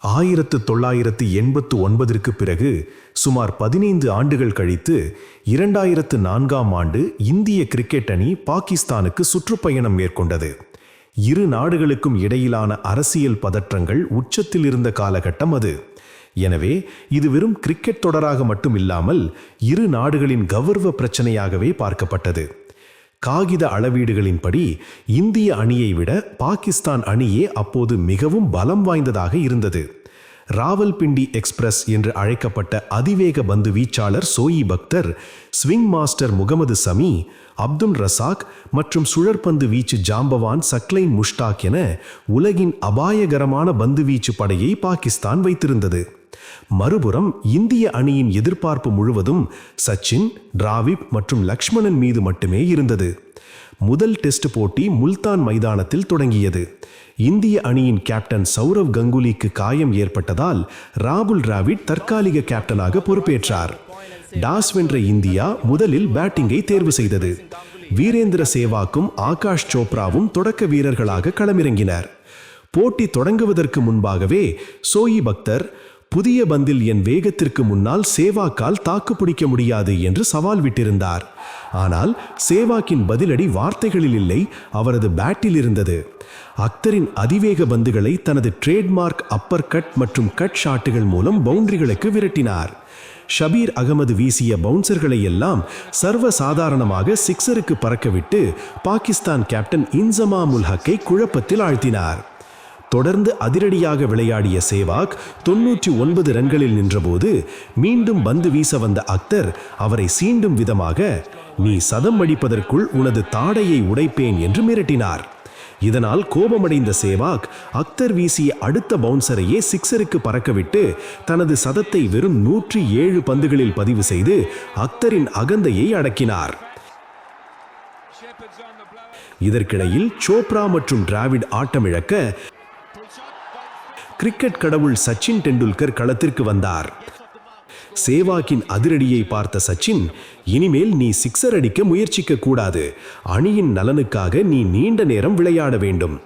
1989 பிறகு சுமார் 15 ஆண்டுகள் கழித்து 2004ஆம் ஆண்டு இந்திய கிரிக்கெட் அணி பாகிஸ்தானுக்கு சுற்றுப்பயணம் மேற்கொண்டது. இரு நாடுகளுக்கும் இடையிலான அரசியல் பதற்றங்கள் உச்சத்தில் இருந்த காலகட்டம் அது. எனவே இது வெறும் கிரிக்கெட் தொடராக மட்டுமில்லாமல் இரு நாடுகளின் கௌரவ பிரச்சனையாகவே பார்க்கப்பட்டது. காகித அளவீடுகளின்படி இந்திய அணியை விட பாகிஸ்தான் அணியே அப்போது மிகவும் பலம் வாய்ந்ததாக இருந்தது. ராவல்பிண்டி எக்ஸ்பிரஸ் என்று அழைக்கப்பட்ட அதிவேக பந்து வீச்சாளர் சோயிப் அக்தர், ஸ்விங் மாஸ்டர் முகமது சமி, அப்துல் ரசாக் மற்றும் சுழற்பந்து வீச்சு ஜாம்பவான் சக்லைன் முஷ்டாக் என உலகின் அபாயகரமான பந்து வீச்சு படையை பாகிஸ்தான் வைத்திருந்தது. மறுபுறம் இந்திய அணியின் எதிர்பார்ப்பு முழுவதும் சச்சின், டிராவிட் மற்றும் லக்ஷ்மணன் மீது மட்டுமே இருந்தது. முதல் டெஸ்ட் போட்டி முல்தான் மைதானத்தில் தொடங்கியது. இந்திய அணியின் கேப்டன் சௌரவ் கங்குலிக்கு காயம் ஏற்பட்டதால் ராகுல் டிராவிட் தற்காலிக கேப்டனாக பொறுப்பேற்றார். டாஸ் வென்ற இந்தியா முதலில் பேட்டிங்கை தேர்வு செய்தது. வீரேந்திர சேவாக்கும் ஆகாஷ் சோப்ராவும் தொடக்க வீரர்களாக களமிறங்கினர். போட்டி தொடங்குவதற்கு முன்பாகவே சோயிப் அக்தர், புதிய பந்தில் என் வேகத்திற்கு முன்னால் சேவாக்கால் தாக்கு பிடிக்க முடியாது என்று சவால் விட்டிருந்தார். ஆனால் சேவாக்கின் பதிலடி வார்த்தைகளில் இல்லை, அவரது பேட்டில் இருந்தது. அக்தரின் அதிவேக பந்துகளை தனது ட்ரேட்மார்க் அப்பர் கட் மற்றும் கட் ஷாட்டுகள் மூலம் பவுண்டரிகளுக்கு விரட்டினார். ஷபீர் அகமது வீசிய பவுன்சர்களை எல்லாம் சர்வசாதாரணமாக சிக்ஸருக்கு பறக்கவிட்டு பாகிஸ்தான் கேப்டன் இன்சமாம் உல் ஹக்கை குழப்பத்தில் ஆழ்த்தினார். தொடர்ந்து அதிரடியாக விளையாடிய சேவாக் 99 ரன்களில் நின்றபோது மீண்டும் பந்து வீச வந்த அக்தர் அவரை சீண்டும் விதமாக, நீ சதம் அடிப்பதற்குள் உனது தாடையை உடைப்பேன் என்று மிரட்டினார். இதனால் கோபமடைந்த சேவாக் அக்தர் வீசிய அடுத்த பவுன்சரையே சிக்ஸருக்கு பறக்கவிட்டு தனது சதத்தை வெறும் 107 பந்துகளில் பதிவு செய்து அக்தரின் அகந்தையை அடக்கினார். இதற்கிடையில் சோப்ரா மற்றும் டிராவிட் ஆட்டமிழக்க கிரிக்கெட் கடவுள் சச்சின் டெண்டுல்கர் களத்திற்கு வந்தார். சேவாக்கின் அதிரடியை பார்த்த சச்சின், இனிமேல் நீ சிக்ஸர் அடிக்க முயற்சிக்க கூடாது, அணியின் நலனுக்காக நீ நீண்ட நேரம் விளையாட வேண்டும்,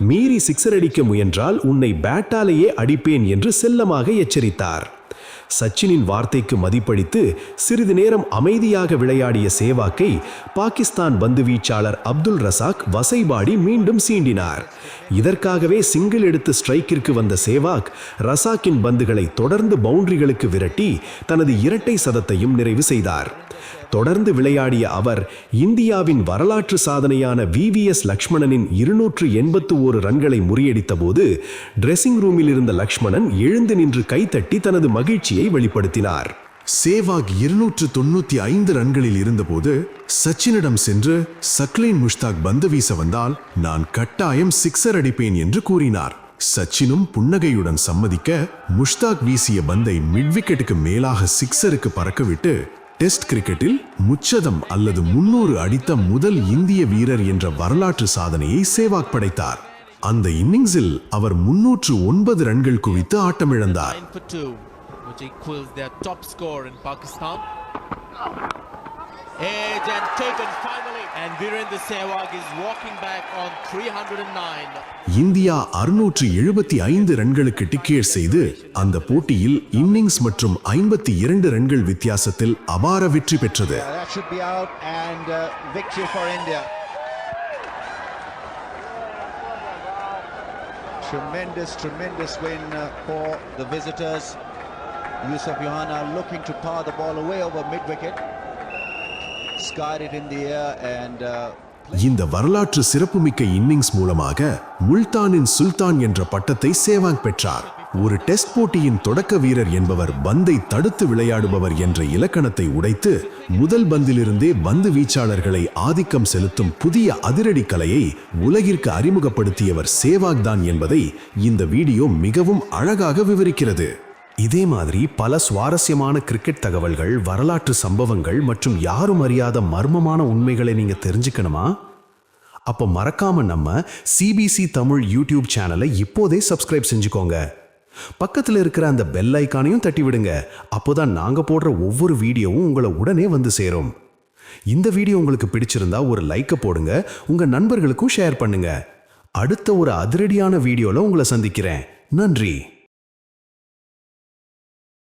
மீறி சிக்ஸர் அடிக்க முயன்றால் உன்னை பேட்டாலேயே அடிப்பேன் என்று செல்லமாக எச்சரித்தார். சச்சினின் வார்த்தைக்கு மதிப்பளித்து சிறிது நேரம் அமைதியாக விளையாடிய சேவாக்கை பாகிஸ்தான் பந்து வீச்சாளர் அப்துல் ரசாக் வசைபாடி மீண்டும் சீண்டினார். இதற்காகவே சிங்கிள் எடுத்து ஸ்ட்ரைக்கிற்கு வந்த சேவாக் ரசாக்கின் பந்துகளை தொடர்ந்து பவுண்டரிகளுக்கு விரட்டி தனது இரட்டை சதத்தையும் நிறைவு செய்தார். தொடர்ந்து விளையாடிய அவர் இந்தியாவின் வரலாற்று சாதனையான VVS லக்ஷ்மணனின் 281 ரன்களை முறியடித்த போது டிரெஸ்ஸிங் ரூமில் இருந்த லக்ஷ்மணன் எழுந்து நின்று கைத்தட்டி தனது மகிழ்ச்சியை வெளிப்படுத்தினார். சேவாக் 295 ரன்களில் இருந்தபோது சச்சினிடம் சென்று, சக்லைன் முஷ்டாக் பந்து வீச வந்தால் நான் கட்டாயம் சிக்ஸர் அடிப்பேன் என்று கூறினார். சச்சினும் புன்னகையுடன் சம்மதிக்க முஷ்டாக் வீசிய பந்தை மிட்விக்கெட்டுக்கு மேலாக சிக்ஸருக்கு பறக்கவிட்டு டெஸ்ட் கிரிக்கெட்டில் முச்சதம் அல்லது 300 அடித்த முதல் இந்திய வீரர் என்ற வரலாற்று சாதனையை சேவாக் படைத்தார். அந்த இன்னிங்ஸில் அவர் 309 ரன்கள் குவித்து ஆட்டமிழந்தார். Edge and taken finally, and Virendra Sehwag is walking back on 309. India 675 ரன்களுக்கு டிக்கெட் செய்து அந்த போட்டியில் இன்னிங்ஸ் மற்றும் 52 ரன்கள் வித்தியாசத்தில் அபார வெற்றி பெற்றது. That should be out and victory for India. Tremendous win for the visitors. Yusuf Yohana looking to power the ball away over mid-wicket. Skied it in the air and இந்த வரலாற்று சிறப்புமிக்க இன்னிங்ஸ் மூலமாக முல்தானின் சுல்தான் என்ற பட்டத்தை சேவாக் பெற்றார். ஒரு டெஸ்ட் போட்டியின் தொடக்க வீரர் என்பவர் பந்தை தடுத்து விளையாடுபவர் என்ற இலக்கணத்தை உடைத்து முதல் பந்திலிருந்தே பந்து வீச்சாளர்களை ஆதிக்கம் செலுத்தும் புதிய அதிரடி கலையை உலகிற்கு அறிமுகப்படுத்தியவர் சேவாக் தான் என்பதை இந்த வீடியோ மிகவும் அழகாக விவரிக்கிறது. இதே மாதிரி பல சுவாரஸ்யமான கிரிக்கெட் தகவல்கள், வரலாற்று சம்பவங்கள் மற்றும் யாரும் அறியாத மர்மமான உண்மைகளை நீங்க தெரிஞ்சுக்கணுமா? அப்போ மறக்காம நம்ம CBC தமிழ் யூடியூப் சேனலை இப்போதே சப்ஸ்கிரைப் செஞ்சுக்கோங்க. பக்கத்தில் இருக்கிற அந்த பெல் ஐக்கானையும் தட்டி விடுங்க. அப்போதான் நாங்க போடுற ஒவ்வொரு வீடியோவும் உங்களை உடனே வந்து சேரும். இந்த வீடியோ உங்களுக்கு பிடிச்சிருந்தா ஒரு லைக்கை போடுங்க, உங்க நண்பர்களுக்கும் ஷேர் பண்ணுங்க. அடுத்த ஒரு அதிரடியான வீடியோல உங்களை சந்திக்கிறேன். நன்றி.